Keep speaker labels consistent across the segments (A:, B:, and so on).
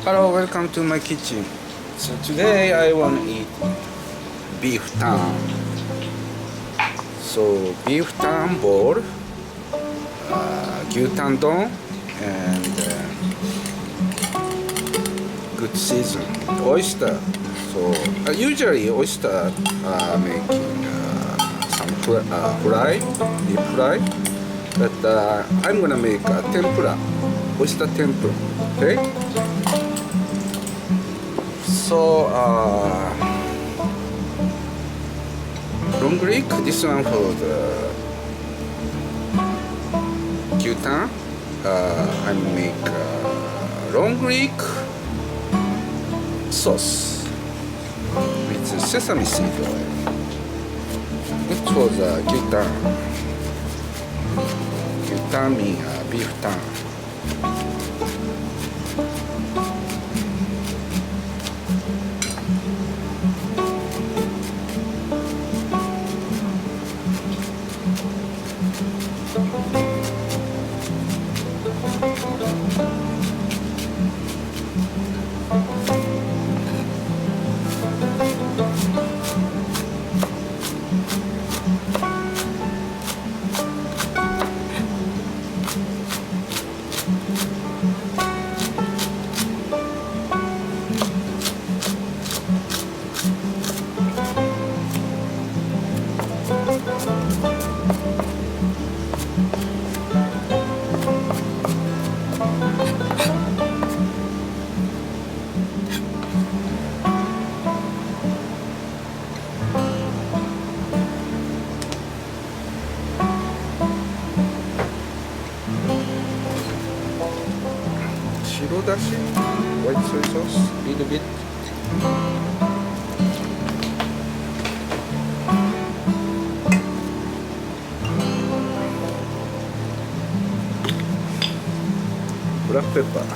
A: Hello, welcome to my kitchen. So today I want to eat beef tongue. So beef tongue bowl, gyutan don, and good season oyster. So usually oyster making some fry, deep fry, but I'm gonna make a tempura, oyster tempura. Okay. So long leek, this one for the gyutan. I make long leek sauce with sesame seed oil. Good for the gyutan. Gyutan means beef tongue. Dashi, white soy sauce, little bit. Black pepper.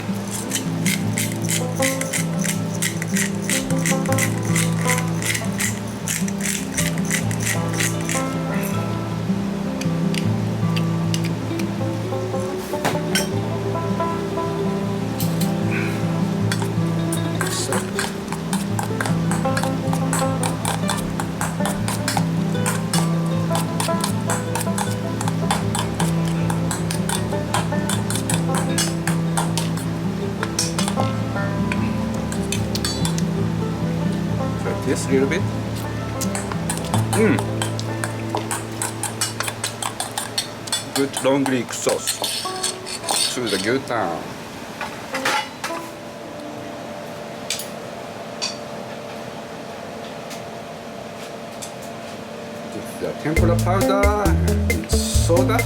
A: This little bit. Good long leek sauce to the gyutan. The tempura powder and soda.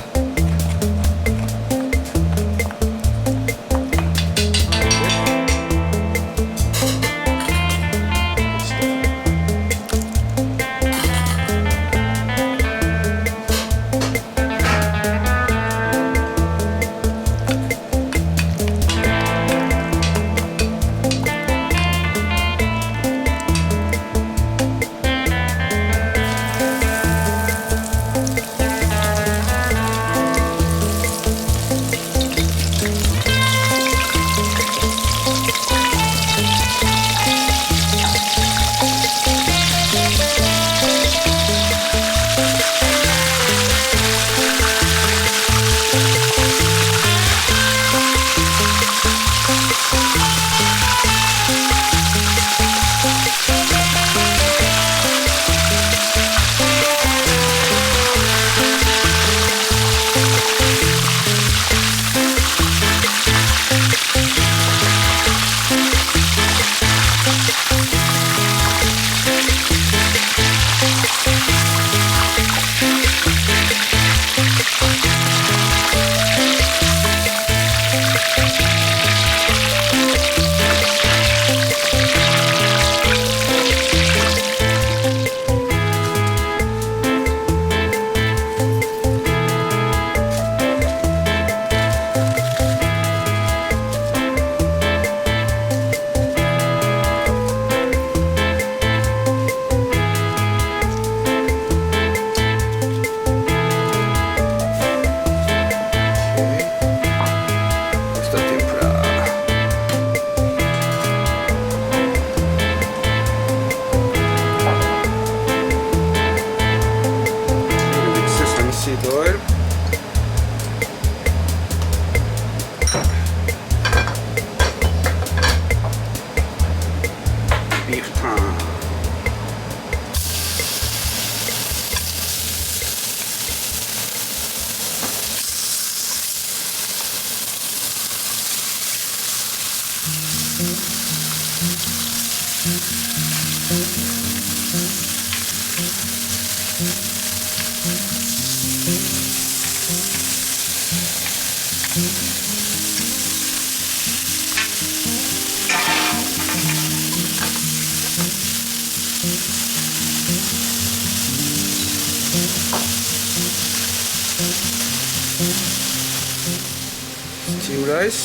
A: rice.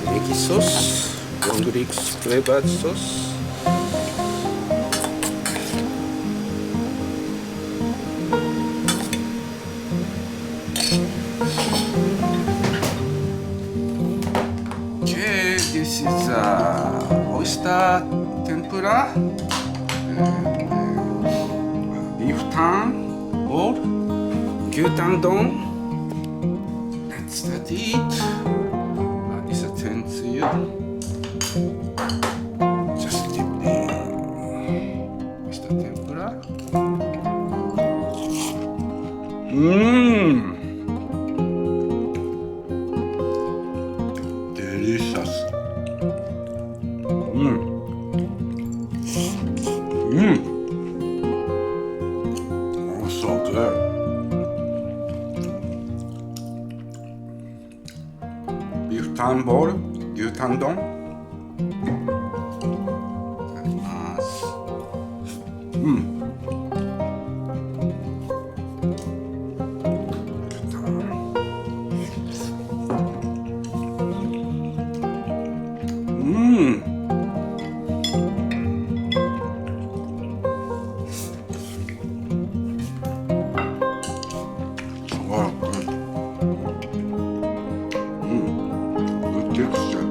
A: Eggy sauce, Greek flavored sauce. Okay, this is oyster tempura, beef tongue or gyutan don. Let's start it. This is TENTSUYU. Just dip in oyster tempura. Delicious. Oh, so good. Beef tongue bowl, gyutan don. Wow, good. Good texture.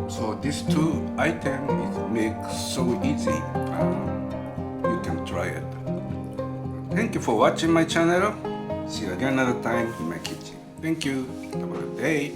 A: So these two items it makes so easy. You can try it. Thank you for watching my channel. See you again another time in my kitchen. Thank you. Have a good day.